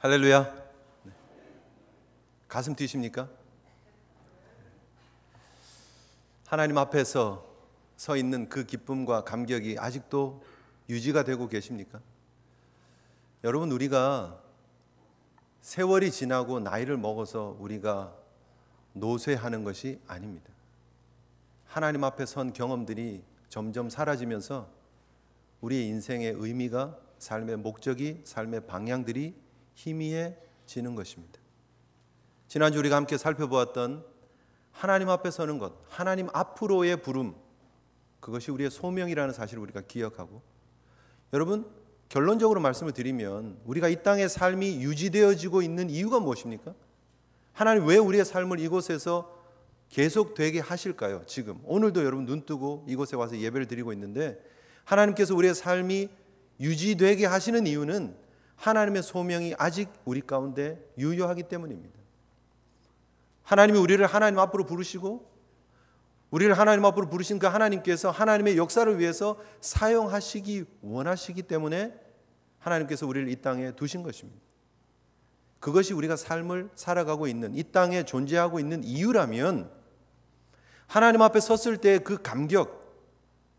할렐루야. 가슴 뛰십니까? 하나님 앞에서 서 있는 그 기쁨과 감격이 아직도 유지가 되고 계십니까? 여러분, 우리가 세월이 지나고 나이를 먹어서 우리가 노쇠하는 것이 아닙니다. 하나님 앞에 선 경험들이 점점 사라지면서 우리의 인생의 의미가, 삶의 목적이, 삶의 방향들이 희미해지는 것입니다. 지난주 우리가 함께 살펴보았던 하나님 앞에 서는 것, 하나님 앞으로의 부름, 그것이 우리의 소명이라는 사실을 우리가 기억하고, 여러분, 결론적으로 말씀을 드리면 우리가 이 땅의 삶이 유지되어지고 있는 이유가 무엇입니까? 하나님 왜 우리의 삶을 이곳에서 계속되게 하실까요? 지금 오늘도 여러분 눈 뜨고 이곳에 와서 예배를 드리고 있는데, 하나님께서 우리의 삶이 유지되게 하시는 이유는 하나님의 소명이 아직 우리 가운데 유효하기 때문입니다. 하나님이 우리를 하나님 앞으로 부르시고, 우리를 하나님 앞으로 부르신 그 하나님께서 하나님의 역사를 위해서 사용하시기 원하시기 때문에 하나님께서 우리를 이 땅에 두신 것입니다. 그것이 우리가 삶을 살아가고 있는, 이 땅에 존재하고 있는 이유라면, 하나님 앞에 섰을 때 그 감격,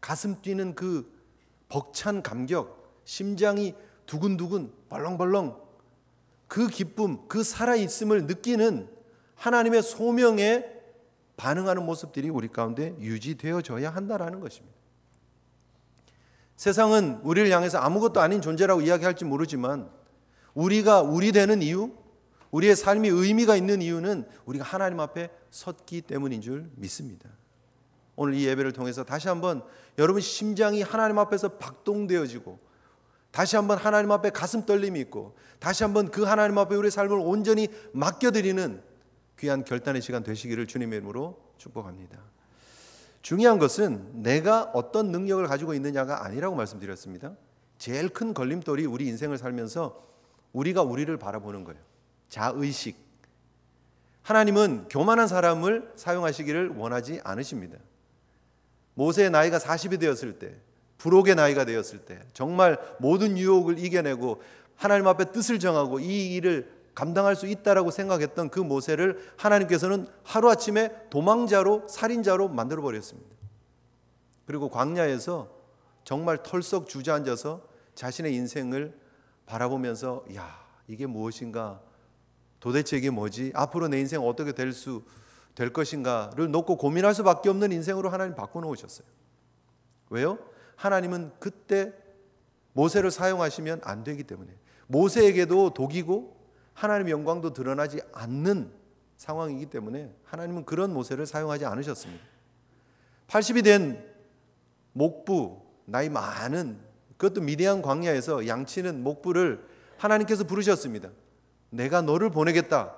가슴 뛰는 그 벅찬 감격, 심장이 두근두근 벌렁벌렁, 그 기쁨, 그 살아있음을 느끼는 하나님의 소명에 반응하는 모습들이 우리 가운데 유지되어져야 한다라는 것입니다. 세상은 우리를 향해서 아무것도 아닌 존재라고 이야기할지 모르지만, 우리가 우리 되는 이유, 우리의 삶이 의미가 있는 이유는 우리가 하나님 앞에 섰기 때문인 줄 믿습니다. 오늘 이 예배를 통해서 다시 한번 여러분 심장이 하나님 앞에서 박동되어지고, 다시 한번 하나님 앞에 가슴 떨림이 있고, 다시 한번 그 하나님 앞에 우리의 삶을 온전히 맡겨드리는 귀한 결단의 시간 되시기를 주님의 이름으로 축복합니다. 중요한 것은 내가 어떤 능력을 가지고 있느냐가 아니라고 말씀드렸습니다. 제일 큰 걸림돌이 우리 인생을 살면서 우리가 우리를 바라보는 거예요. 자의식. 하나님은 교만한 사람을 사용하시기를 원하지 않으십니다. 모세의 나이가 40이 되었을 때, 부록의 나이가 되었을 때, 정말 모든 유혹을 이겨내고 하나님 앞에 뜻을 정하고 이 일을 감당할 수 있다라고 생각했던 그 모세를 하나님께서는 하루아침에 도망자로, 살인자로 만들어버렸습니다. 그리고 광야에서 정말 털썩 주저앉아서 자신의 인생을 바라보면서, 야, 이게 무엇인가, 도대체 이게 뭐지, 앞으로 내 인생 어떻게 될 것인가를 놓고 고민할 수밖에 없는 인생으로 하나님 바꿔놓으셨어요. 왜요? 하나님은 그때 모세를 사용하시면 안 되기 때문에, 모세에게도 독이고 하나님의 영광도 드러나지 않는 상황이기 때문에 하나님은 그런 모세를 사용하지 않으셨습니다. 80이 된 목부, 나이 많은, 그것도 미디안 광야에서 양치는 목부를 하나님께서 부르셨습니다. 내가 너를 보내겠다.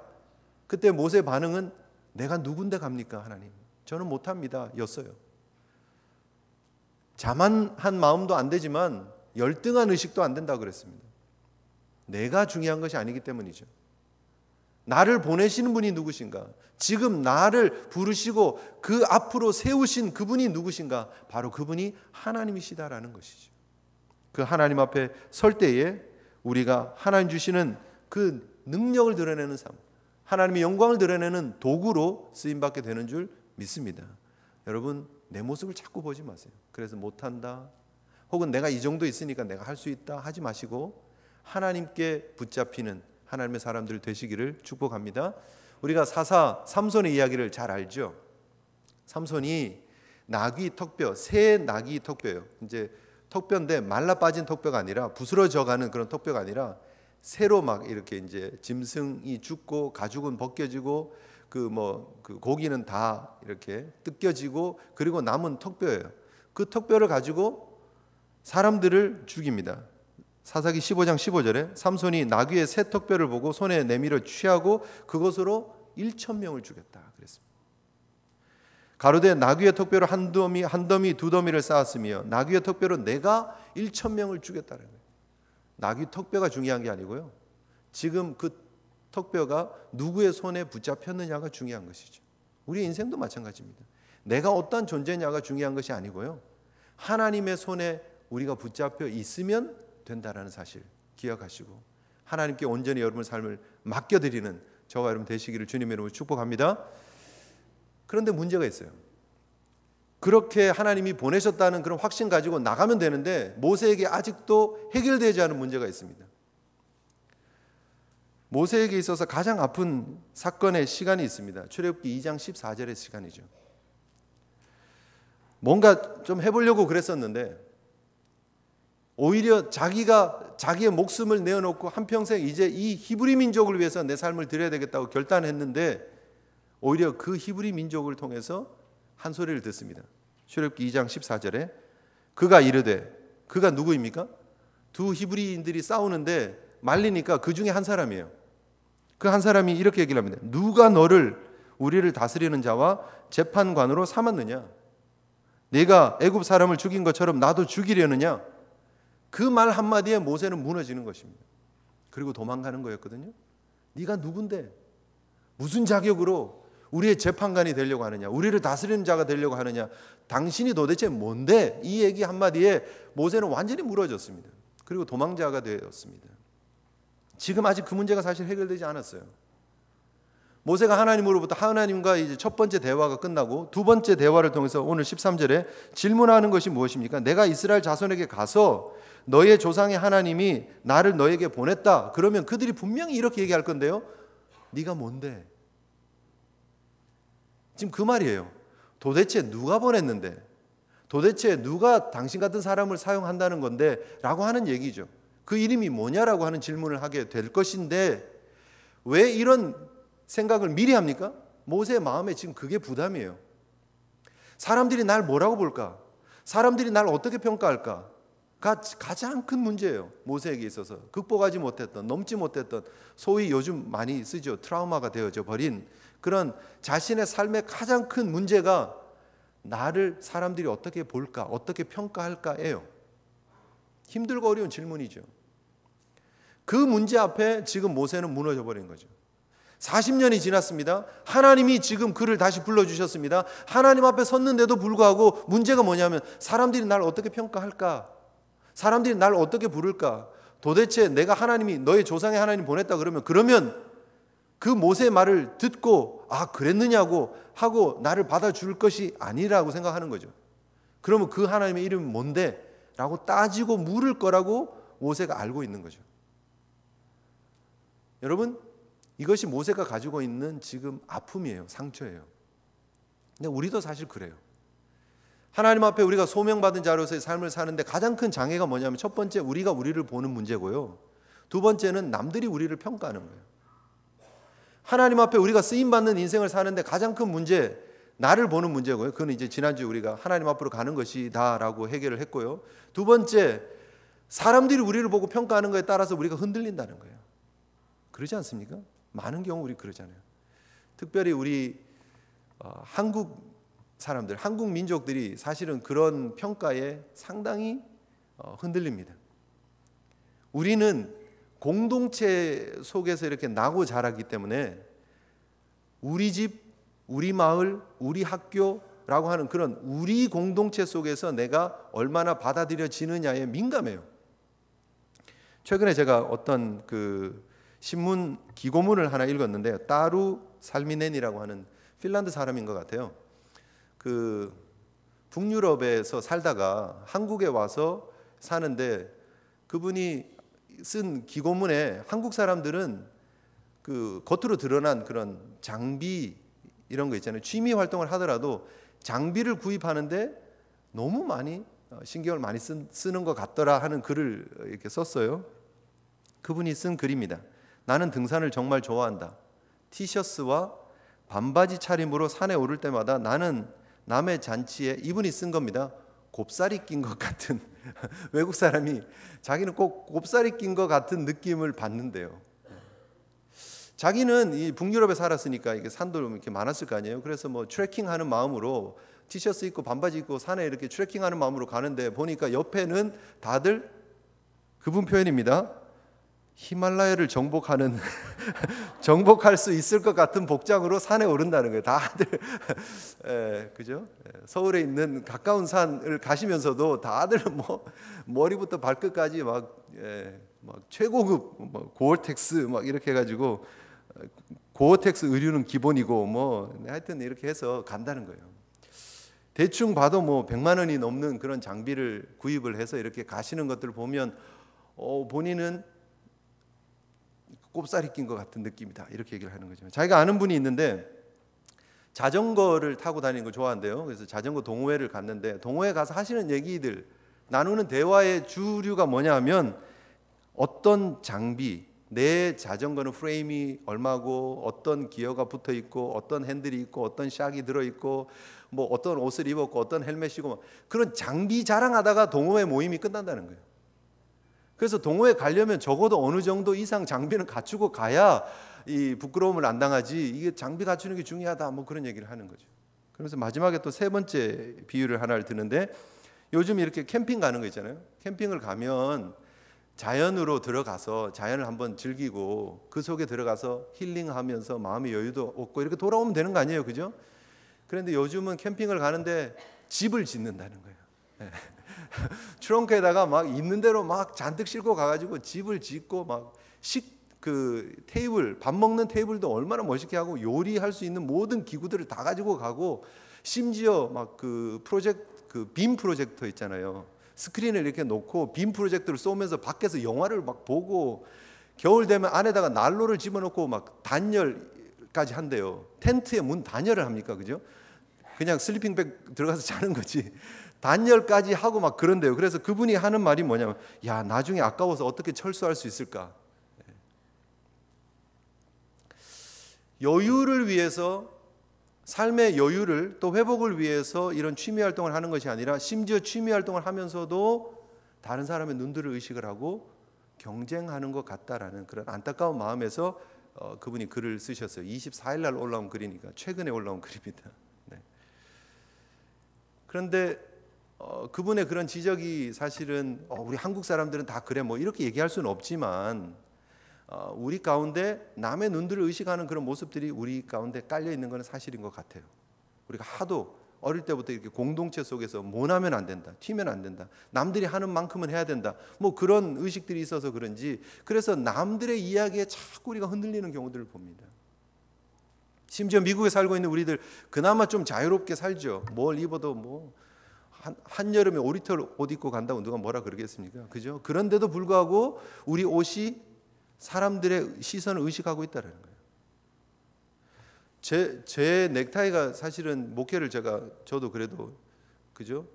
그때 모세의 반응은 내가 누군데 갑니까 하나님? 저는 못합니다 였어요. 자만한 마음도 안 되지만 열등한 의식도 안 된다고 그랬습니다. 내가 중요한 것이 아니기 때문이죠. 나를 보내시는 분이 누구신가? 지금 나를 부르시고 그 앞으로 세우신 그분이 누구신가? 바로 그분이 하나님이시다라는 것이죠. 그 하나님 앞에 설 때에 우리가 하나님 주시는 그 능력을 드러내는 삶, 하나님의 영광을 드러내는 도구로 쓰임받게 되는 줄 믿습니다. 여러분, 내 모습을 자꾸 보지 마세요. 그래서 못한다, 혹은 내가 이 정도 있으니까 내가 할 수 있다 하지 마시고 하나님께 붙잡히는 하나님의 사람들 되시기를 축복합니다. 우리가 삼손의 이야기를 잘 알죠. 삼손이 나귀 턱뼈, 새 나귀 턱뼈예요. 이제 턱뼈인데 말라 빠진 턱뼈가 아니라, 부스러져가는 그런 턱뼈가 아니라 새로 막 이렇게 이제 짐승이 죽고 가죽은 벗겨지고 그 고기는 다 이렇게 뜯겨지고, 그리고 남은 턱뼈예요. 그 턱뼈를 가지고 사람들을 죽입니다. 사사기 15장 15절에 삼손이 나귀의 새 턱뼈를 보고 손에 내밀어 취하고 그것으로 1,000명을 죽였다 그랬습니다. 가로되 나귀의 턱뼈로 한 더미 두 더미를 쌓았으며 나귀의 턱뼈로 내가 1,000명을 죽였다는 거예요. 나귀 턱뼈가 중요한 게 아니고요, 지금 그 턱뼈가 누구의 손에 붙잡혔느냐가 중요한 것이죠. 우리 인생도 마찬가지입니다. 내가 어떤 존재냐가 중요한 것이 아니고요, 하나님의 손에 우리가 붙잡혀 있으면 된다라는 사실 기억하시고, 하나님께 온전히 여러분의 삶을 맡겨드리는 저와 여러분 되시기를 주님의 이름으로 축복합니다. 그런데 문제가 있어요. 그렇게 하나님이 보내셨다는 그런 확신 가지고 나가면 되는데 모세에게 아직도 해결되지 않은 문제가 있습니다. 모세에게 있어서 가장 아픈 사건의 시간이 있습니다. 출애굽기 2장 14절의 시간이죠. 뭔가 좀 해보려고 그랬었는데 오히려 자기의 목숨을 내어놓고 한평생 이제 이 히브리 민족을 위해서 내 삶을 드려야 되겠다고 결단했는데 오히려 그 히브리 민족을 통해서 한 소리를 듣습니다. 출애굽기 2장 14절에 그가 이르되, 그가 누구입니까? 두 히브리인들이 싸우는데 말리니까 그 중에 한 사람이에요. 그 한 사람이 이렇게 얘기를 합니다. 누가 너를 우리를 다스리는 자와 재판관으로 삼았느냐? 내가 애굽 사람을 죽인 것처럼 나도 죽이려느냐? 그 말 한마디에 모세는 무너지는 것입니다. 그리고 도망가는 거였거든요. 네가 누군데? 무슨 자격으로 우리의 재판관이 되려고 하느냐? 우리를 다스리는 자가 되려고 하느냐? 당신이 도대체 뭔데? 이 얘기 한마디에 모세는 완전히 무너졌습니다. 그리고 도망자가 되었습니다. 지금 아직 그 문제가 사실 해결되지 않았어요. 모세가 하나님으로부터 하나님과 이제 첫 번째 대화가 끝나고 두 번째 대화를 통해서 오늘 13절에 질문하는 것이 무엇입니까? 내가 이스라엘 자손에게 가서 너의 조상의 하나님이 나를 너에게 보냈다. 그러면 그들이 분명히 이렇게 얘기할 건데요. 네가 뭔데? 지금 그 말이에요. 도대체 누가 보냈는데? 도대체 누가 당신 같은 사람을 사용한다는 건데? 라고 하는 얘기죠. 그 이름이 뭐냐라고 하는 질문을 하게 될 것인데 왜 이런 생각을 미리 합니까? 모세의 마음에 지금 그게 부담이에요. 사람들이 날 뭐라고 볼까? 사람들이 날 어떻게 평가할까? 가 가장 큰 문제예요. 모세에게 있어서 극복하지 못했던, 넘지 못했던, 소위 요즘 많이 쓰죠. 트라우마가 되어져 버린 그런 자신의 삶의 가장 큰 문제가 나를 사람들이 어떻게 볼까, 어떻게 평가할까예요. 힘들고 어려운 질문이죠. 그 문제 앞에 지금 모세는 무너져 버린 거죠. 40년이 지났습니다. 하나님이 지금 그를 다시 불러주셨습니다. 하나님 앞에 섰는데도 불구하고 문제가 뭐냐면 사람들이 날 어떻게 평가할까? 사람들이 날 어떻게 부를까? 도대체 내가 하나님이 너의 조상의 하나님 보냈다 그러면 그 모세의 말을 듣고 아 그랬느냐고 하고 나를 받아줄 것이 아니라고 생각하는 거죠. 그러면 그 하나님의 이름은 뭔데? 라고 따지고 물을 거라고 모세가 알고 있는 거죠. 여러분 이것이 모세가 가지고 있는 지금 아픔이에요. 상처예요. 근데 우리도 사실 그래요. 하나님 앞에 우리가 소명받은 자로서의 삶을 사는데 가장 큰 장애가 뭐냐면 첫 번째 우리가 우리를 보는 문제고요. 두 번째는 남들이 우리를 평가하는 거예요. 하나님 앞에 우리가 쓰임받는 인생을 사는데 가장 큰 문제 나를 보는 문제고요. 그건 이제 지난주에 우리가 하나님 앞으로 가는 것이다라고 해결을 했고요. 두 번째 사람들이 우리를 보고 평가하는 것에 따라서 우리가 흔들린다는 거예요. 그러지 않습니까? 많은 경우 우리 그러잖아요. 특별히 우리 한국 사람들, 한국 민족들이 사실은 그런 평가에 상당히 흔들립니다. 우리는 공동체 속에서 이렇게 나고 자라기 때문에 우리 집, 우리 마을, 우리 학교라고 하는 그런 우리 공동체 속에서 내가 얼마나 받아들여지느냐에 민감해요. 최근에 제가 어떤 그 신문 기고문을 하나 읽었는데 따루 살미넨이라고 하는 핀란드 사람인 것 같아요. 그 북유럽에서 살다가 한국에 와서 사는데 그분이 쓴 기고문에 한국 사람들은 그 겉으로 드러난 그런 장비 이런 거 있잖아요. 취미 활동을 하더라도 장비를 구입하는데 너무 많이 신경을 많이 쓰는 것 같더라 하는 글을 이렇게 썼어요. 그분이 쓴 글입니다. 나는 등산을 정말 좋아한다. 티셔츠와 반바지 차림으로 산에 오를 때마다 나는 남의 잔치에 이분이 쓴 겁니다. 곱살이 낀 것 같은 외국 사람이 자기는 꼭 곱살이 낀 것 같은 느낌을 받는데요. 자기는 이 북유럽에 살았으니까 이게 산도 이렇게 많았을 거 아니에요. 그래서 뭐 트레킹하는 마음으로 티셔츠 입고 반바지 입고 산에 이렇게 트레킹하는 마음으로 가는데 보니까 옆에는 다들 그분 표현입니다. 히말라야를 정복하는 정복할 수 있을 것 같은 복장으로 산에 오른다는 거예요. 다들 그죠? 서울에 있는 가까운 산을 가시면서도 다들 뭐 머리부터 발끝까지 막 막 최고급 뭐 고어텍스 막 이렇게 해가지고 고어텍스 의류는 기본이고 뭐 하여튼 이렇게 해서 간다는 거예요. 대충 봐도 뭐 100만 원이 넘는 그런 장비를 구입을 해서 이렇게 가시는 것들을 보면 본인은 꼽살이 낀 것 같은 느낌이다 이렇게 얘기를 하는 거죠. 자기가 아는 분이 있는데 자전거를 타고 다니는 걸 좋아한대요. 그래서 자전거 동호회를 갔는데 동호회 가서 하시는 얘기들 나누는 대화의 주류가 뭐냐 하면 어떤 장비, 내 자전거는 프레임이 얼마고 어떤 기어가 붙어 있고 어떤 핸들이 있고 어떤 샥이 들어 있고 뭐 어떤 옷을 입었고 어떤 헬멧이고 그런 장비 자랑하다가 동호회 모임이 끝난다는 거예요. 그래서 동호회 가려면 적어도 어느 정도 이상 장비는 갖추고 가야 이 부끄러움을 안 당하지 이게 장비 갖추는 게 중요하다 뭐 그런 얘기를 하는 거죠. 그래서 마지막에 또 세 번째 비유를 하나를 드는데 요즘 이렇게 캠핑 가는 거 있잖아요. 캠핑을 가면 자연으로 들어가서 자연을 한번 즐기고 그 속에 들어가서 힐링하면서 마음의 여유도 얻고 이렇게 돌아오면 되는 거 아니에요, 그죠? 그런데 요즘은 캠핑을 가는데 집을 짓는다는 거예요. 네. 트렁크에다가 막 있는 대로 막 잔뜩 싣고 가가지고 집을 짓고 막 테이블 밥 먹는 테이블도 얼마나 멋있게 하고 요리할 수 있는 모든 기구들을 다 가지고 가고 심지어 막 그 빔 프로젝터 있잖아요. 스크린을 이렇게 놓고 빔 프로젝터를 쏘면서 밖에서 영화를 막 보고 겨울 되면 안에다가 난로를 집어넣고 막 단열까지 한대요. 텐트에 문 단열을 합니까, 그죠? 그냥 슬리핑백 들어가서 자는 거지. 단열까지 하고 막 그런데요. 그래서 그분이 하는 말이 뭐냐면 야 나중에 아까워서 어떻게 철수할 수 있을까? 여유를 위해서 삶의 여유를 또 회복을 위해서 이런 취미 활동을 하는 것이 아니라 심지어 취미 활동을 하면서도 다른 사람의 눈들을 의식을 하고 경쟁하는 것 같다라는 그런 안타까운 마음에서 그분이 글을 쓰셨어요. 24일 날 올라온 글이니까 최근에 올라온 글입니다. 네. 그런데 그분의 그런 지적이 사실은 우리 한국 사람들은 다 그래 뭐 이렇게 얘기할 수는 없지만 우리 가운데 남의 눈들을 의식하는 그런 모습들이 우리 가운데 깔려 있는 것은 사실인 것 같아요. 우리가 하도 어릴 때부터 이렇게 공동체 속에서 못하면 안 된다, 튀면 안 된다, 남들이 하는 만큼은 해야 된다, 뭐 그런 의식들이 있어서 그런지 그래서 남들의 이야기에 자꾸 우리가 흔들리는 경우들을 봅니다. 심지어 미국에 살고 있는 우리들 그나마 좀 자유롭게 살죠. 뭘 입어도 뭐 한여름에 오리털 옷 입고 간다고 누가 뭐라 그러겠습니까? 그죠? 그런데도 불구하고 우리 옷이 사람들의 시선을 의식하고 있다는 거예요. 제 넥타이가 사실은 목회를 저도 그래도 그죠?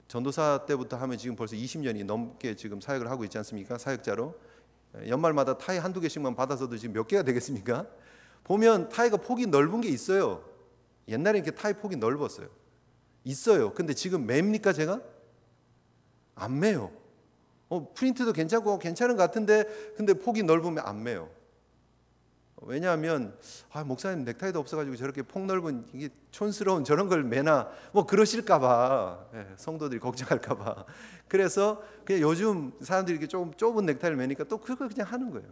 전도사 때부터 하면 지금 벌써 20년이 넘게 지금 사역을 하고 있지 않습니까? 사역자로 연말마다 타이 한두 개씩만 받아서도 지금 몇 개가 되겠습니까? 보면 타이가 폭이 넓은 게 있어요. 옛날에 이렇게 타이 폭이 넓었어요. 있어요. 근데 지금 맵니까 제가? 안 매요. 프린트도 괜찮고 괜찮은 것 같은데 근데 폭이 넓으면 안 매요. 왜냐하면 목사님 넥타이도 없어가지고 저렇게 폭 넓은 이게 촌스러운 저런 걸 매나 뭐 그러실까봐 성도들이 걱정할까봐 그래서 그냥 요즘 사람들이 이렇게 조금 좁은 넥타이를 매니까 또 그걸 그냥 하는 거예요.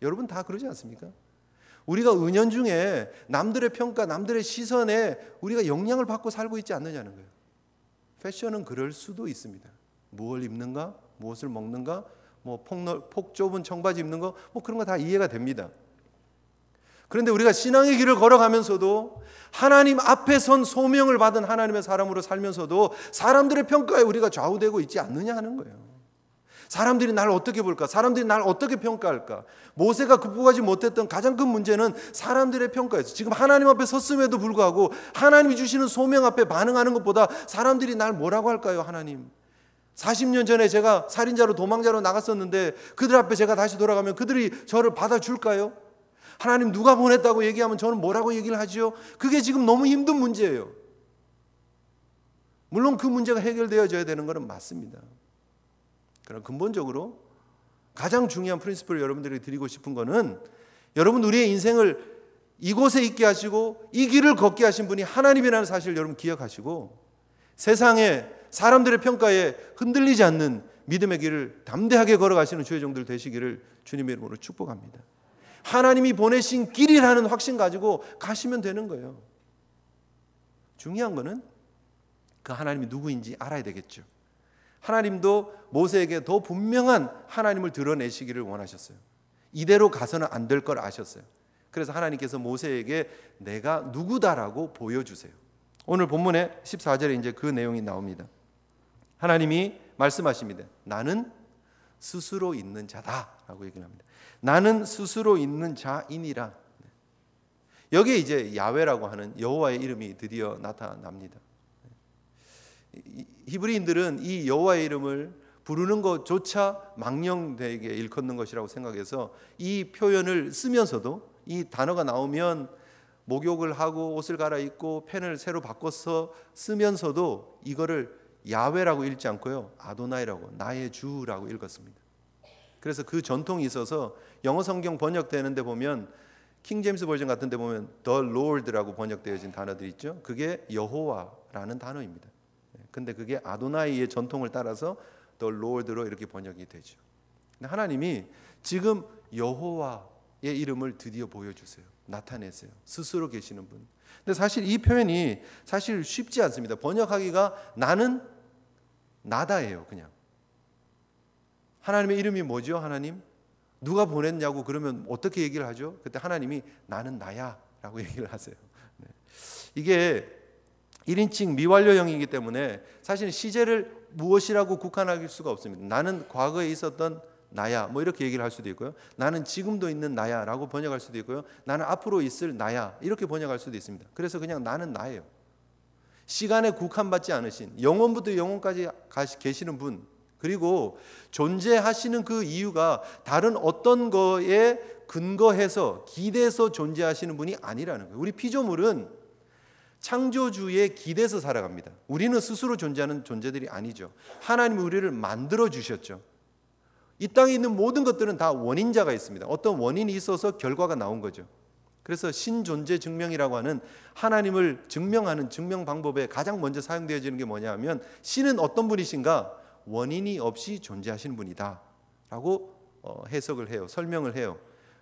여러분 다 그러지 않습니까? 우리가 은연중에 남들의 평가, 남들의 시선에 우리가 영향을 받고 살고 있지 않느냐는 거예요. 패션은 그럴 수도 있습니다. 무엇을 입는가, 무엇을 먹는가, 뭐 폭 좁은 청바지 입는 거, 뭐 그런 거 다 이해가 됩니다. 그런데 우리가 신앙의 길을 걸어가면서도 하나님 앞에 선 소명을 받은 하나님의 사람으로 살면서도 사람들의 평가에 우리가 좌우되고 있지 않느냐 하는 거예요. 사람들이 나를 어떻게 볼까? 사람들이 나를 어떻게 평가할까? 모세가 극복하지 못했던 가장 큰 문제는 사람들의 평가였어요. 지금 하나님 앞에 섰음에도 불구하고 하나님이 주시는 소명 앞에 반응하는 것보다 사람들이 날 뭐라고 할까요? 하나님 40년 전에 제가 살인자로 도망자로 나갔었는데 그들 앞에 제가 다시 돌아가면 그들이 저를 받아줄까요? 하나님 누가 보냈다고 얘기하면 저는 뭐라고 얘기를 하지요? 그게 지금 너무 힘든 문제예요. 물론 그 문제가 해결되어져야 되는 것은 맞습니다. 그러나 근본적으로 가장 중요한 프린시플을 여러분들에게 드리고 싶은 것은 여러분 우리의 인생을 이곳에 있게 하시고 이 길을 걷게 하신 분이 하나님이라는 사실을 여러분 기억하시고 세상에 사람들의 평가에 흔들리지 않는 믿음의 길을 담대하게 걸어가시는 주의 종들 되시기를 주님의 이름으로 축복합니다. 하나님이 보내신 길이라는 확신 가지고 가시면 되는 거예요. 중요한 거는 그 하나님이 누구인지 알아야 되겠죠. 하나님도 모세에게 더 분명한 하나님을 드러내시기를 원하셨어요. 이대로 가서는 안 될 걸 아셨어요. 그래서 하나님께서 모세에게 내가 누구다라고 보여주세요. 오늘 본문의 14절에 이제 그 내용이 나옵니다. 하나님이 말씀하십니다. 나는 스스로 있는 자다라고 얘기를 합니다. 나는 스스로 있는 자이니라. 여기에 이제 야훼라고 하는 여호와의 이름이 드디어 나타납니다. 히브리인들은 이 여호와의 이름을 부르는 것조차 망령되게 일컫는 것이라고 생각해서 이 표현을 쓰면서도, 이 단어가 나오면 목욕을 하고 옷을 갈아입고 펜을 새로 바꿔서 쓰면서도 이거를 야훼라고 읽지 않고요, 아도나이라고, 나의 주라고 읽었습니다. 그래서 그 전통이 있어서 영어 성경 번역되는데 보면 킹 제임스 버전 같은 데 보면 The Lord라고 번역되어진 단어들 있죠. 그게 여호와라는 단어입니다. 근데 그게 아도나이의 전통을 따라서 The Lord로 이렇게 번역이 되죠. 근데 하나님이 지금 여호와의 이름을 드디어 보여주세요. 나타내세요. 스스로 계시는 분. 근데 사실 이 표현이 사실 쉽지 않습니다. 번역하기가 나는 나다예요. 그냥. 하나님의 이름이 뭐죠? 하나님? 누가 보냈냐고 그러면 어떻게 얘기를 하죠? 그때 하나님이 나는 나야 라고 얘기를 하세요. 네. 이게 1인칭 미완료형이기 때문에 사실은 시제를 무엇이라고 국한할 수가 없습니다. 나는 과거에 있었던 나야 뭐 이렇게 얘기를 할 수도 있고요. 나는 지금도 있는 나야 라고 번역할 수도 있고요. 나는 앞으로 있을 나야 이렇게 번역할 수도 있습니다. 그래서 그냥 나는 나예요. 시간에 국한받지 않으신, 영원부터 영원까지 계시는 분, 그리고 존재하시는 그 이유가 다른 어떤 거에 근거해서 기대서 존재하시는 분이 아니라는 거예요. 우리 피조물은 창조주의 기대서 살아갑니다. 우리는 스스로 존재하는 존재들이 아니죠. 하나님이 우리를 만들어 주셨죠. 이 땅에 있는 모든 것들은 다 원인자가 있습니다. 어떤 원인이 있어서 결과가 나온 거죠. 그래서 신존재 증명이라고 하는 하나님을 증명하는 증명 방법에 가장 먼저 사용되어지는 게 뭐냐 하면, 신은 어떤 분이신가? 원인이 없이 존재하시는 분이다 라고 해석을 해요. 설명을 해요.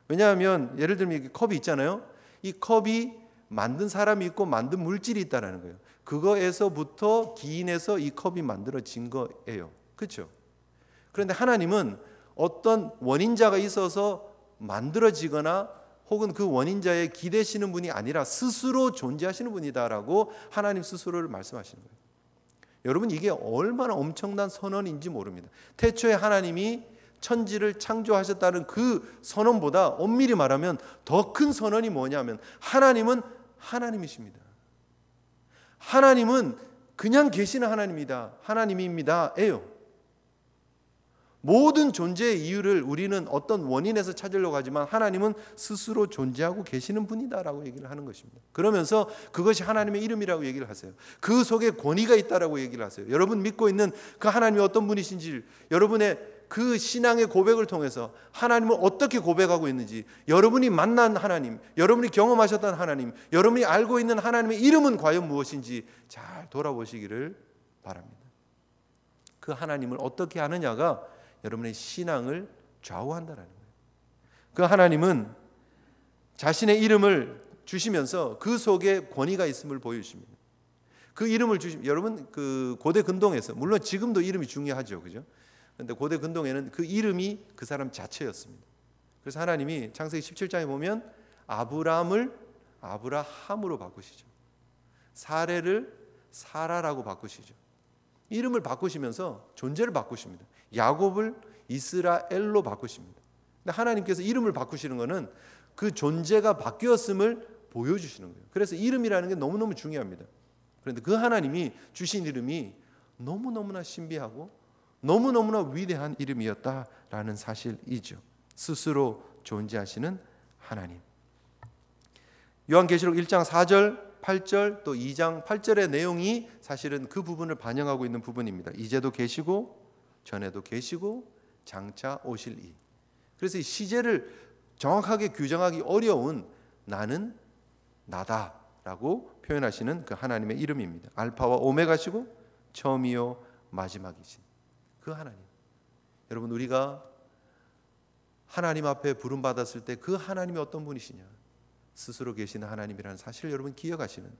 왜냐하면 예를 들면 이 컵이 있잖아요. 이 컵이 만든 사람이 있고 만든 물질이 있다는 거예요. 그거에서부터 기인해서 이 컵이 만들어진 거예요. 그렇죠? 그런데 하나님은 어떤 원인자가 있어서 만들어지거나 혹은 그 원인자에 기대시는 분이 아니라 스스로 존재하시는 분이다라고 하나님 스스로를 말씀하시는 거예요. 여러분, 이게 얼마나 엄청난 선언인지 모릅니다. 태초에 하나님이 천지를 창조하셨다는 그 선언보다 엄밀히 말하면 더 큰 선언이 뭐냐면, 하나님은 하나님이십니다. 하나님은 그냥 계시는 하나님이다. 하나님입니다. 예요. 모든 존재의 이유를 우리는 어떤 원인에서 찾으려고 하지만 하나님은 스스로 존재하고 계시는 분이다라고 얘기를 하는 것입니다. 그러면서 그것이 하나님의 이름이라고 얘기를 하세요. 그 속에 권위가 있다라고 얘기를 하세요. 여러분 믿고 있는 그 하나님이 어떤 분이신지, 여러분의 그 신앙의 고백을 통해서 하나님을 어떻게 고백하고 있는지, 여러분이 만난 하나님, 여러분이 경험하셨던 하나님, 여러분이 알고 있는 하나님의 이름은 과연 무엇인지 잘 돌아보시기를 바랍니다. 그 하나님을 어떻게 아느냐가 여러분의 신앙을 좌우한다는 거예요. 그 하나님은 자신의 이름을 주시면서 그 속에 권위가 있음을 보여주십니다. 그 이름을 주시면, 여러분 그 고대 근동에서, 물론 지금도 이름이 중요하죠, 그죠? 그런데 고대 근동에는 그 이름이 그 사람 자체였습니다. 그래서 하나님이 창세기 17장에 보면 아브람을 아브라함으로 바꾸시죠. 사레를 사라라고 바꾸시죠. 이름을 바꾸시면서 존재를 바꾸십니다. 야곱을 이스라엘로 바꾸십니다. 근데 하나님께서 이름을 바꾸시는 것은 그 존재가 바뀌었음을 보여주시는 거예요. 그래서 이름이라는 게 너무너무 중요합니다. 그런데 그 하나님이 주신 이름이 너무너무나 신비하고 너무너무나 위대한 이름이었다라는 사실이죠. 스스로 존재하시는 하나님. 요한계시록 1장 4절 8절 또 2장 8절의 내용이 사실은 그 부분을 반영하고 있는 부분입니다. 이제도 계시고 전에도 계시고 장차 오실 이. 그래서 이 시제를 정확하게 규정하기 어려운 나는 나다라고 표현하시는 그 하나님의 이름입니다. 알파와 오메가시고 처음이요 마지막이신 그 하나님. 여러분, 우리가 하나님 앞에 부름받았을 때 그 하나님이 어떤 분이시냐, 스스로 계시는 하나님이라는 사실을 여러분 기억하시는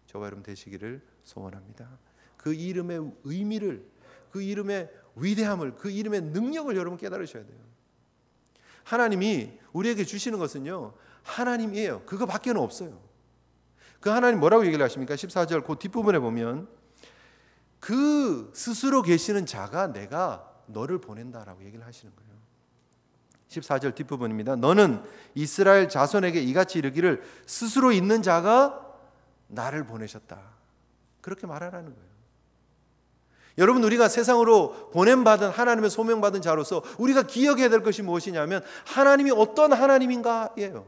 저와 여러분 되시기를 소원합니다. 그 이름의 의미를, 그 이름의 위대함을, 그 이름의 능력을 여러분 깨달으셔야 돼요. 하나님이 우리에게 주시는 것은요, 하나님이에요. 그거밖에는 없어요. 그 하나님 뭐라고 얘기를 하십니까? 14절 그 뒷부분에 보면 그 스스로 계시는 자가 내가 너를 보낸다라고 얘기를 하시는 거예요. 14절 뒷부분입니다. 너는 이스라엘 자손에게 이같이 이르기를 스스로 있는 자가 나를 보내셨다. 그렇게 말하라는 거예요. 여러분, 우리가 세상으로 보냄받은 하나님의 소명받은 자로서 우리가 기억해야 될 것이 무엇이냐면 하나님이 어떤 하나님인가예요.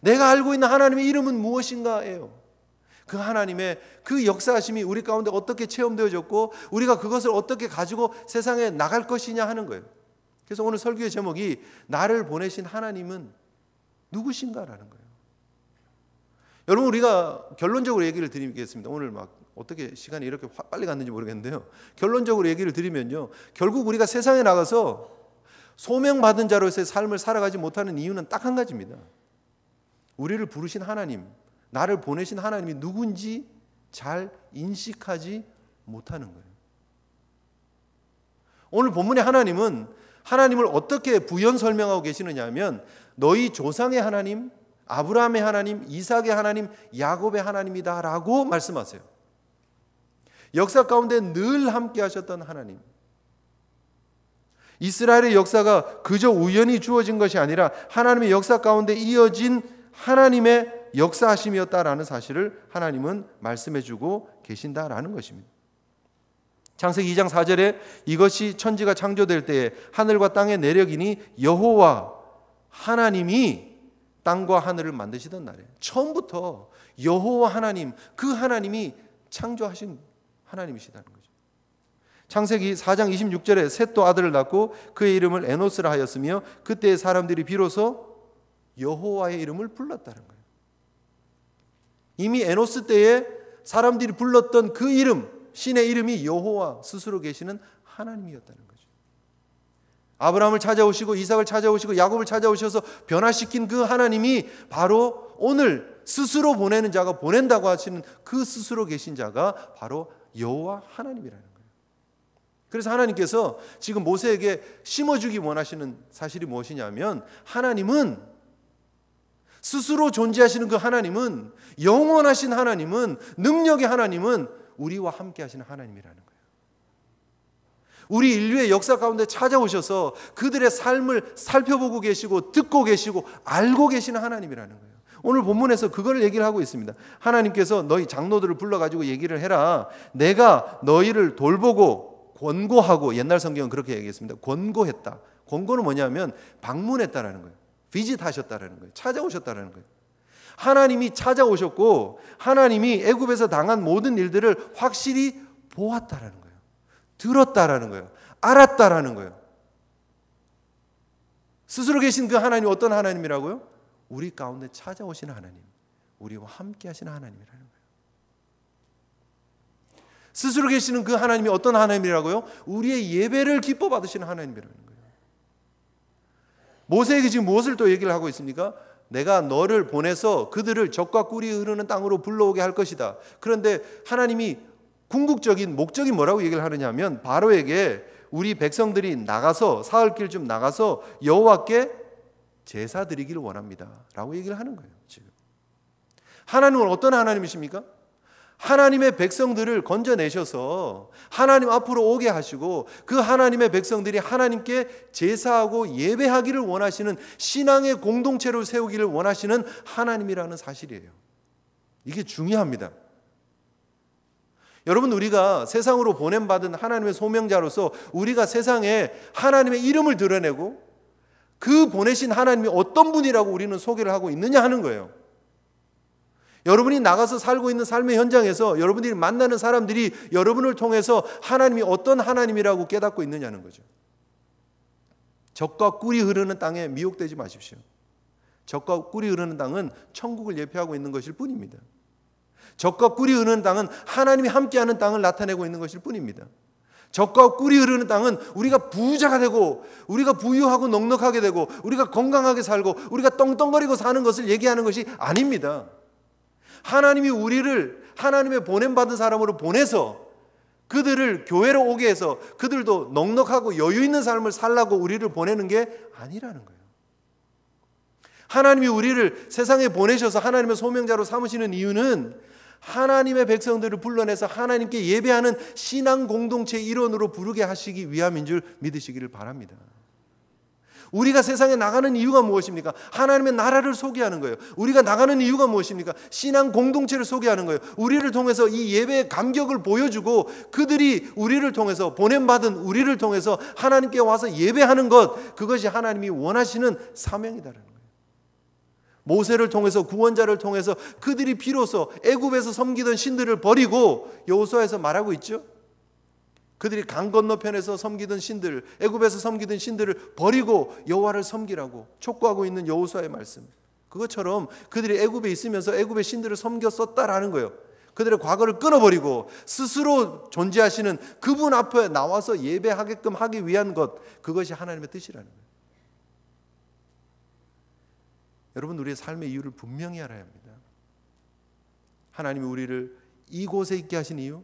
내가 알고 있는 하나님의 이름은 무엇인가예요. 그 하나님의 그 역사하심이 우리 가운데 어떻게 체험되어졌고 우리가 그것을 어떻게 가지고 세상에 나갈 것이냐 하는 거예요. 그래서 오늘 설교의 제목이 나를 보내신 하나님은 누구신가라는 거예요. 여러분, 우리가 결론적으로 얘기를 드리겠습니다. 오늘 막 어떻게 시간이 이렇게 빨리 갔는지 모르겠는데요, 결론적으로 얘기를 드리면요, 결국 우리가 세상에 나가서 소명받은 자로서의 삶을 살아가지 못하는 이유는 딱 한 가지입니다. 우리를 부르신 하나님, 나를 보내신 하나님이 누군지 잘 인식하지 못하는 거예요. 오늘 본문의 하나님은 하나님을 어떻게 부연 설명하고 계시느냐 하면 너희 조상의 하나님, 아브라함의 하나님, 이삭의 하나님, 야곱의 하나님이다 라고 말씀하세요. 역사 가운데 늘 함께 하셨던 하나님, 이스라엘의 역사가 그저 우연히 주어진 것이 아니라 하나님의 역사 가운데 이어진 하나님의 역사하심이었다라는 사실을 하나님은 말씀해주고 계신다라는 것입니다. 창세기 2장 4절에 이것이 천지가 창조될 때에 하늘과 땅의 내력이니 여호와 하나님이 땅과 하늘을 만드시던 날에, 처음부터 여호와 하나님, 그 하나님이 창조하신 하나님이시다는 거죠. 창세기 4장 26절에 셋도 아들을 낳고 그의 이름을 에노스라 하였으며 그때의 사람들이 비로소 여호와의 이름을 불렀다는 거예요. 이미 에노스 때에 사람들이 불렀던 그 이름, 신의 이름이 여호와, 스스로 계시는 하나님이었다는 거죠. 아브라함을 찾아오시고 이삭을 찾아오시고 야곱을 찾아오셔서 변화시킨 그 하나님이 바로 오늘 스스로 보내는 자가 보낸다고 하시는 그 스스로 계신 자가 바로 여호와 하나님이라는 거예요. 그래서 하나님께서 지금 모세에게 심어주기 원하시는 사실이 무엇이냐면 하나님은 스스로 존재하시는 그 하나님은, 영원하신 하나님은, 능력의 하나님은 우리와 함께 하시는 하나님이라는 거예요. 우리 인류의 역사 가운데 찾아오셔서 그들의 삶을 살펴보고 계시고 듣고 계시고 알고 계시는 하나님이라는 거예요. 오늘 본문에서 그걸 얘기를 하고 있습니다. 하나님께서 너희 장로들을 불러가지고 얘기를 해라. 내가 너희를 돌보고 권고하고, 옛날 성경은 그렇게 얘기했습니다. 권고했다. 권고는 뭐냐면 방문했다라는 거예요. 비짓하셨다라는 거예요. 찾아오셨다라는 거예요. 하나님이 찾아오셨고 하나님이 애굽에서 당한 모든 일들을 확실히 보았다라는 거예요. 들었다라는 거예요. 알았다라는 거예요. 스스로 계신 그 하나님이 어떤 하나님이라고요? 우리 가운데 찾아오시는 하나님, 우리와 함께 하시는 하나님이라는 거예요. 스스로 계시는 그 하나님이 어떤 하나님이라고요? 우리의 예배를 기뻐 받으시는 하나님이라는 거예요. 모세에게 지금 무엇을 또 얘기를 하고 있습니까? 내가 너를 보내서 그들을 적과 꿀이 흐르는 땅으로 불러오게 할 것이다. 그런데 하나님이 궁극적인 목적이 뭐라고 얘기를 하느냐면 바로에게 우리 백성들이 나가서 사흘길 좀 나가서 여호와께 제사 드리기를 원합니다 라고 얘기를 하는 거예요. 지금 하나님은 어떤 하나님이십니까? 하나님의 백성들을 건져내셔서 하나님 앞으로 오게 하시고 그 하나님의 백성들이 하나님께 제사하고 예배하기를 원하시는 신앙의 공동체를 세우기를 원하시는 하나님이라는 사실이에요. 이게 중요합니다. 여러분, 우리가 세상으로 보냄받은 하나님의 소명자로서 우리가 세상에 하나님의 이름을 드러내고 그 보내신 하나님이 어떤 분이라고 우리는 소개를 하고 있느냐 하는 거예요. 여러분이 나가서 살고 있는 삶의 현장에서 여러분들이 만나는 사람들이 여러분을 통해서 하나님이 어떤 하나님이라고 깨닫고 있느냐는 거죠. 젖과 꿀이 흐르는 땅에 미혹되지 마십시오. 젖과 꿀이 흐르는 땅은 천국을 예표하고 있는 것일 뿐입니다. 젖과 꿀이 흐르는 땅은 하나님이 함께하는 땅을 나타내고 있는 것일 뿐입니다. 젖과 꿀이 흐르는 땅은 우리가 부자가 되고 우리가 부유하고 넉넉하게 되고 우리가 건강하게 살고 우리가 떵떵거리고 사는 것을 얘기하는 것이 아닙니다. 하나님이 우리를 하나님의 보냄받은 사람으로 보내서 그들을 교회로 오게 해서 그들도 넉넉하고 여유 있는 삶을 살라고 우리를 보내는 게 아니라는 거예요. 하나님이 우리를 세상에 보내셔서 하나님의 소명자로 삼으시는 이유는 하나님의 백성들을 불러내서 하나님께 예배하는 신앙 공동체의 일원으로 부르게 하시기 위함인 줄 믿으시기를 바랍니다. 우리가 세상에 나가는 이유가 무엇입니까? 하나님의 나라를 소개하는 거예요. 우리가 나가는 이유가 무엇입니까? 신앙 공동체를 소개하는 거예요. 우리를 통해서 이 예배의 감격을 보여주고 그들이 우리를 통해서 보냄받은 우리를 통해서 하나님께 와서 예배하는 것, 그것이 하나님이 원하시는 사명이다라는 거예요. 모세를 통해서 구원자를 통해서 그들이 비로소 애굽에서 섬기던 신들을 버리고 여호수아에서 말하고 있죠. 그들이 강 건너편에서 섬기던 신들, 애굽에서 섬기던 신들을 버리고 여호와를 섬기라고 촉구하고 있는 여호수아의 말씀. 그것처럼 그들이 애굽에 있으면서 애굽의 신들을 섬겼었다라는 거예요. 그들의 과거를 끊어버리고 스스로 존재하시는 그분 앞에 나와서 예배하게끔 하기 위한 것, 그것이 하나님의 뜻이라는 거예요. 여러분, 우리의 삶의 이유를 분명히 알아야 합니다. 하나님이 우리를 이곳에 있게 하신 이유,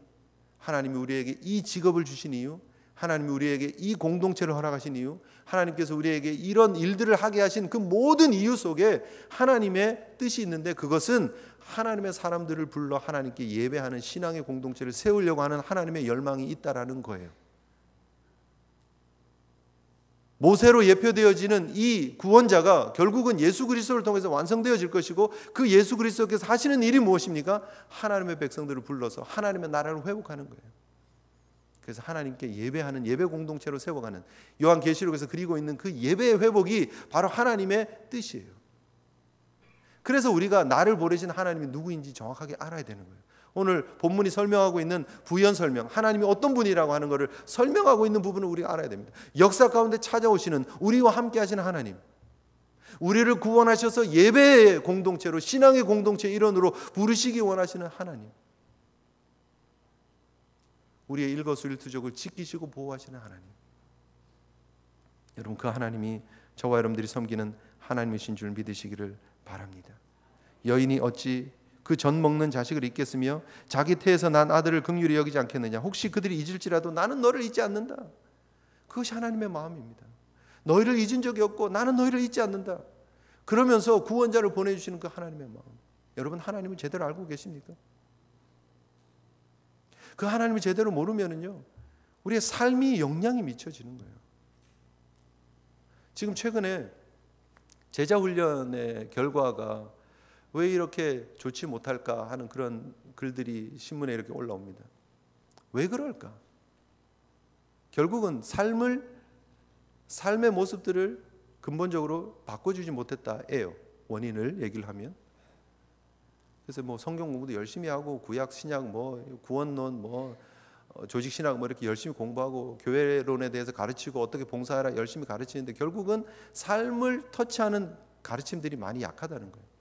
하나님이 우리에게 이 직업을 주신 이유, 하나님이 우리에게 이 공동체를 허락하신 이유, 하나님께서 우리에게 이런 일들을 하게 하신 그 모든 이유 속에 하나님의 뜻이 있는데, 그것은 하나님의 사람들을 불러 하나님께 예배하는 신앙의 공동체를 세우려고 하는 하나님의 열망이 있다라는 거예요. 모세로 예표되어지는 이 구원자가 결국은 예수 그리스도를 통해서 완성되어질 것이고, 그 예수 그리스도께서 하시는 일이 무엇입니까? 하나님의 백성들을 불러서 하나님의 나라를 회복하는 거예요. 그래서 하나님께 예배하는 예배 공동체로 세워가는, 요한계시록에서 그리고 있는 그 예배의 회복이 바로 하나님의 뜻이에요. 그래서 우리가 나를 보내신 하나님이 누구인지 정확하게 알아야 되는 거예요. 오늘 본문이 설명하고 있는 부연 설명, 하나님이 어떤 분이라고 하는 것을 설명하고 있는 부분을 우리가 알아야 됩니다. 역사 가운데 찾아오시는, 우리와 함께 하시는 하나님, 우리를 구원하셔서 예배의 공동체로, 신앙의 공동체 일원으로 부르시기 원하시는 하나님, 우리의 일거수일투족을 지키시고 보호하시는 하나님, 여러분, 그 하나님이 저와 여러분들이 섬기는 하나님이신 줄 믿으시기를 바랍니다. 여인이 어찌 그 전 먹는 자식을 잊겠으며 자기 태에서 난 아들을 긍휼히 여기지 않겠느냐. 혹시 그들이 잊을지라도 나는 너를 잊지 않는다. 그것이 하나님의 마음입니다. 너희를 잊은 적이 없고 나는 너희를 잊지 않는다. 그러면서 구원자를 보내주시는 그 하나님의 마음, 여러분, 하나님을 제대로 알고 계십니까? 그 하나님을 제대로 모르면은요, 우리의 삶이 영향이 미쳐지는 거예요. 지금 최근에 제자훈련의 결과가 왜 이렇게 좋지 못할까 하는 그런 글들이 신문에 이렇게 올라옵니다. 왜 그럴까? 결국은 삶의 모습들을 근본적으로 바꿔주지 못했다예요. 원인을 얘기를 하면. 그래서 뭐 성경 공부도 열심히 하고 구약 신약 뭐 구원론 뭐 조직 신학 뭐 이렇게 열심히 공부하고 교회론에 대해서 가르치고 어떻게 봉사하라 열심히 가르치는데, 결국은 삶을 터치하는 가르침들이 많이 약하다는 거예요.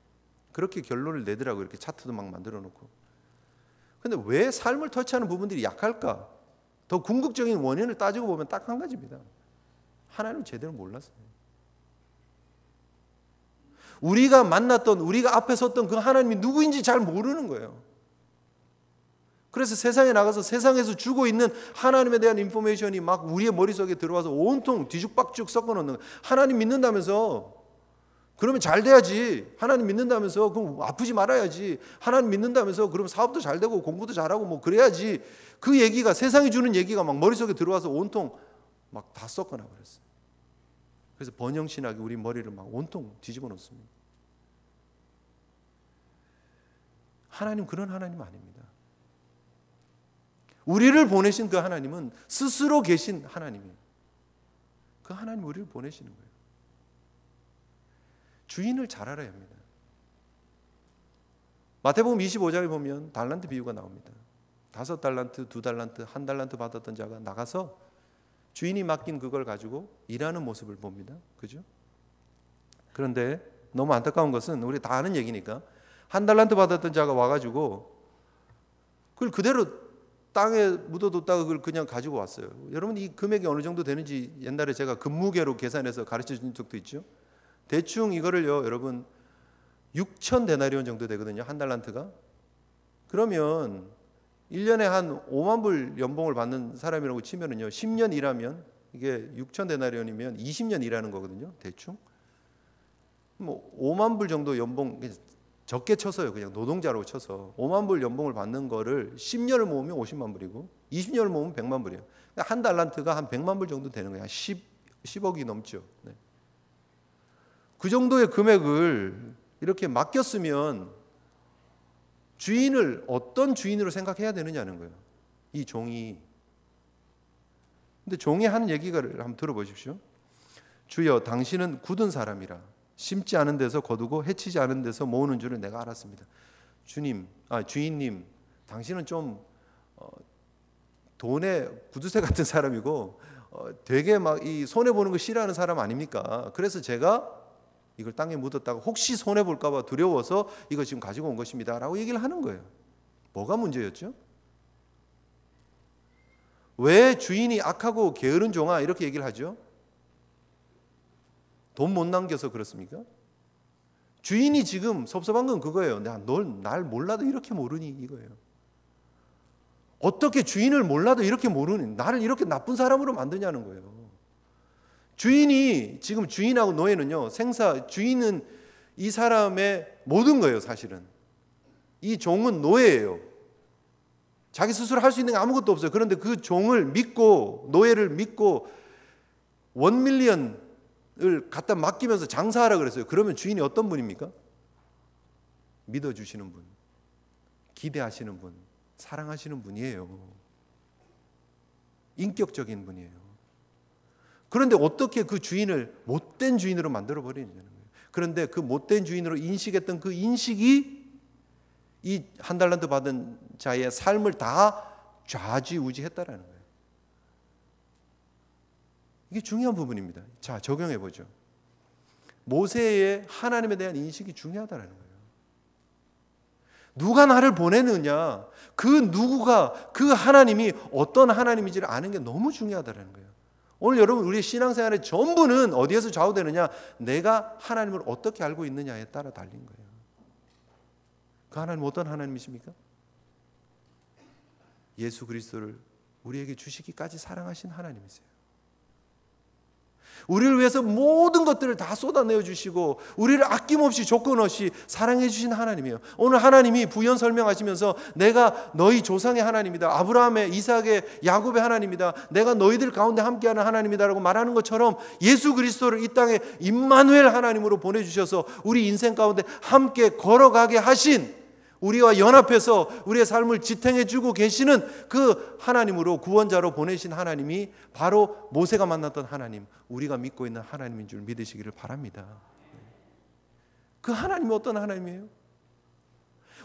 그렇게 결론을 내더라고요. 이렇게 차트도 막 만들어 놓고. 근데 왜 삶을 터치하는 부분들이 약할까? 더 궁극적인 원인을 따지고 보면 딱 한 가지입니다. 하나님을 제대로 몰랐어요. 우리가 만났던, 우리가 앞에 섰던 그 하나님이 누구인지 잘 모르는 거예요. 그래서 세상에 나가서 세상에서 주고 있는 하나님에 대한 인포메이션이 막 우리의 머릿속에 들어와서 온통 뒤죽박죽 섞어놓는 거예요. 하나님 믿는다면서 그러면 잘 돼야지. 하나님 믿는다면서 그럼 아프지 말아야지. 하나님 믿는다면서 그럼 사업도 잘 되고 공부도 잘하고 뭐 그래야지. 그 얘기가, 세상이 주는 얘기가 막 머릿속에 들어와서 온통 막 다 섞어놔 버렸어요. 그래서 번영신학이 우리 머리를 막 온통 뒤집어 놓습니다. 하나님 그런 하나님 아닙니다. 우리를 보내신 그 하나님은 스스로 계신 하나님이에요. 그 하나님 우리를 보내시는 거예요. 주인을 잘 알아야 합니다. 마태복음 25장에 보면 달란트 비유가 나옵니다. 5달란트, 2달란트, 1달란트 받았던 자가 나가서 주인이 맡긴 그걸 가지고 일하는 모습을 봅니다. 그죠? 그런데 너무 안타까운 것은, 우리 다 아는 얘기니까, 1달란트 받았던 자가 와가지고 그걸 그대로 땅에 묻어뒀다가 그걸 그냥 가지고 왔어요. 여러분, 이 금액이 어느 정도 되는지 옛날에 제가 근무계로 계산해서 가르쳐 준 적도 있죠. 대충 이거를요, 여러분 6,000 데나리온 정도 되거든요. 1달란트가. 그러면 1년에 한 5만 불 연봉을 받는 사람이라고 치면은요, 10년 일하면 이게 6천 데나리온이면 20년 일하는 거거든요, 대충. 뭐 5만 불 정도 연봉, 적게 쳐서요, 그냥 노동자로 쳐서 5만 불 연봉을 받는 거를 10년을 모으면 50만 불이고 20년을 모으면 100만 불이에요. 그러니까 한 달란트가 한 100만 불 정도 되는 거예요. 10억이 넘죠. 네. 그 정도의 금액을 이렇게 맡겼으면 주인을 어떤 주인으로 생각해야 되느냐는 거예요, 이 종이. 근데 종이 하는 얘기를 한번 들어보십시오. 주여, 당신은 굳은 사람이라 심지 않은 데서 거두고 해치지 않은 데서 모으는 줄을 내가 알았습니다. 주인님, 당신은 좀 돈의 구두쇠 같은 사람이고 되게 막 이 손해 보는 거 싫어하는 사람 아닙니까? 그래서 제가 이걸 땅에 묻었다가 혹시 손해 볼까 봐 두려워서 이거 지금 가지고 온 것입니다라고 얘기를 하는 거예요. 뭐가 문제였죠? 왜 주인이 악하고 게으른 종아 이렇게 얘기를 하죠? 돈 못 남겨서 그렇습니까? 주인이 지금 섭섭한 건 그거예요. 널 날 몰라도 이렇게 모르니 이거예요. 어떻게 주인을 몰라도 이렇게 모르니 나를 이렇게 나쁜 사람으로 만드냐는 거예요. 주인이 지금 주인하고 노예는요, 주인은 이 사람의 모든 거예요. 사실은 이 종은 노예예요. 자기 스스로 할 수 있는 게 아무것도 없어요. 그런데 그 종을 믿고, 노예를 믿고 1밀리언을 갖다 맡기면서 장사하라 그랬어요. 그러면 주인이 어떤 분입니까? 믿어주시는 분, 기대하시는 분, 사랑하시는 분이에요. 인격적인 분이에요. 그런데 어떻게 그 주인을 못된 주인으로 만들어 버리느냐는 거예요. 그런데 그 못된 주인으로 인식했던 그 인식이 이 한 달란트 받은 자의 삶을 다 좌지우지했다라는 거예요. 이게 중요한 부분입니다. 자, 적용해 보죠. 모세의 하나님에 대한 인식이 중요하다는 거예요. 누가 나를 보내느냐, 그 누구가, 그 하나님이 어떤 하나님인지를 아는 게 너무 중요하다는 거예요. 오늘 여러분, 우리의 신앙생활의 전부는 어디에서 좌우되느냐, 내가 하나님을 어떻게 알고 있느냐에 따라 달린 거예요. 그 하나님 어떤 하나님이십니까? 예수 그리스도를 우리에게 주시기까지 사랑하신 하나님이세요. 우리를 위해서 모든 것들을 다 쏟아내어 주시고 우리를 아낌없이 조건 없이 사랑해 주신 하나님이에요. 오늘 하나님이 부연 설명하시면서 내가 너희 조상의 하나님이다, 아브라함의, 이삭의, 야곱의 하나님이다, 내가 너희들 가운데 함께하는 하나님이다라고 말하는 것처럼 예수 그리스도를 이 땅에 임마누엘 하나님으로 보내주셔서 우리 인생 가운데 함께 걸어가게 하신, 우리와 연합해서 우리의 삶을 지탱해 주고 계시는 그 하나님으로, 구원자로 보내신 하나님이 바로 모세가 만났던 하나님, 우리가 믿고 있는 하나님인 줄 믿으시기를 바랍니다. 그 하나님이 어떤 하나님이에요?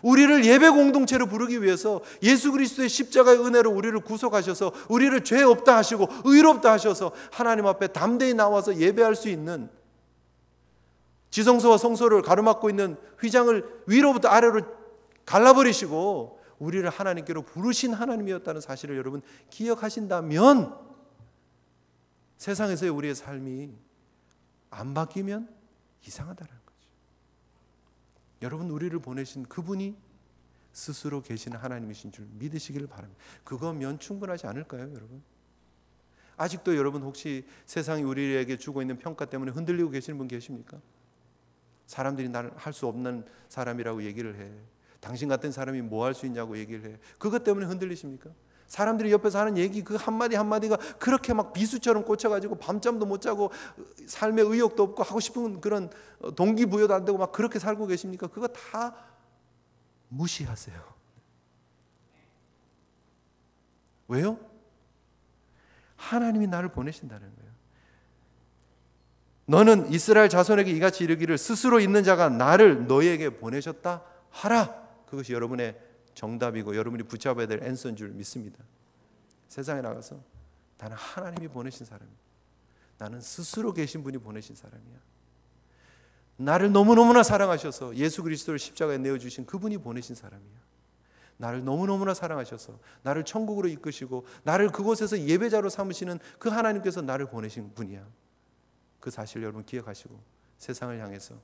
우리를 예배 공동체로 부르기 위해서 예수 그리스도의 십자가의 은혜로 우리를 구속하셔서 우리를 죄 없다 하시고 의롭다 하셔서 하나님 앞에 담대히 나와서 예배할 수 있는, 지성소와 성소를 가로막고 있는 휘장을 위로부터 아래로 갈라버리시고 우리를 하나님께로 부르신 하나님이었다는 사실을 여러분 기억하신다면 세상에서의 우리의 삶이 안 바뀌면 이상하다는 거죠. 여러분, 우리를 보내신 그분이 스스로 계시는 하나님이신 줄 믿으시기를 바랍니다. 그거면 충분하지 않을까요, 여러분? 아직도 여러분 혹시 세상이 우리에게 주고 있는 평가 때문에 흔들리고 계시는 분 계십니까? 사람들이 나를 할 수 없는 사람이라고 얘기를 해. 당신 같은 사람이 뭐 할 수 있냐고 얘기를 해. 그것 때문에 흔들리십니까? 사람들이 옆에서 하는 얘기 그 한마디 한마디가 그렇게 막 비수처럼 꽂혀가지고 밤잠도 못 자고 삶의 의욕도 없고 하고 싶은 그런 동기부여도 안 되고 막 그렇게 살고 계십니까? 그거 다 무시하세요. 왜요? 하나님이 나를 보내신다는 거예요. 너는 이스라엘 자손에게 이같이 이르기를 스스로 있는 자가 나를 너희에게 보내셨다 하라. 그것이 여러분의 정답이고 여러분이 붙잡아야 될 앤서인 줄 믿습니다. 세상에 나가서 나는 하나님이 보내신 사람이야, 나는 스스로 계신 분이 보내신 사람이야, 나를 너무너무나 사랑하셔서 예수 그리스도를 십자가에 내어주신 그분이 보내신 사람이야, 나를 너무너무나 사랑하셔서 나를 천국으로 이끄시고 나를 그곳에서 예배자로 삼으시는 그 하나님께서 나를 보내신 분이야. 그 사실 여러분 기억하시고 세상을 향해서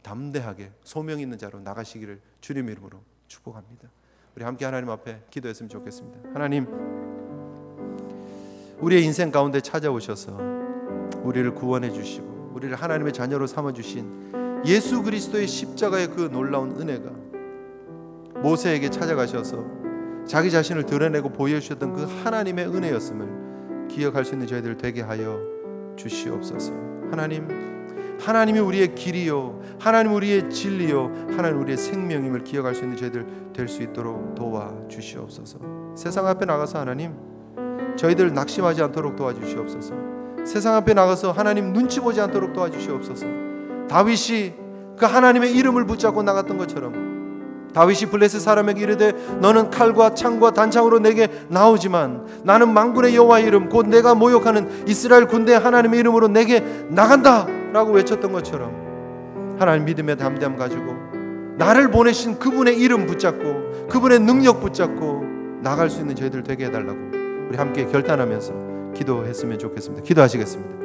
담대하게 소명 있는 자로 나가시기를 주님의 이름으로 축복합니다. 우리 함께 하나님 앞에 기도했으면 좋겠습니다. 하나님, 우리의 인생 가운데 찾아오셔서 우리를 구원해 주시고 우리를 하나님의 자녀로 삼아 주신 예수 그리스도의 십자가의 그 놀라운 은혜가 모세에게 찾아가셔서 자기 자신을 드러내고 보여주셨던 그 하나님의 은혜였음을 기억할 수 있는 저희들 되게 하여 주시옵소서. 하나님이 우리의 길이요, 하나님 우리의 진리요, 하나님 우리의 생명임을 기억할 수 있는 저희들 될 수 있도록 도와주시옵소서. 세상 앞에 나가서 하나님, 저희들 낙심하지 않도록 도와주시옵소서. 세상 앞에 나가서 하나님 눈치 보지 않도록 도와주시옵소서. 다윗이 그 하나님의 이름을 붙잡고 나갔던 것처럼 다윗이 블레셋 사람에게 이르되 너는 칼과 창과 단창으로 내게 나오지만 나는 만군의 여호와의 이름 곧 내가 모욕하는 이스라엘 군대 하나님의 이름으로 내게 나간다 라고 외쳤던 것처럼 하나님 믿음의 담대함 가지고 나를 보내신 그분의 이름 붙잡고 그분의 능력 붙잡고 나갈 수 있는 저희들 되게 해달라고 우리 함께 결단하면서 기도했으면 좋겠습니다. 기도하시겠습니다.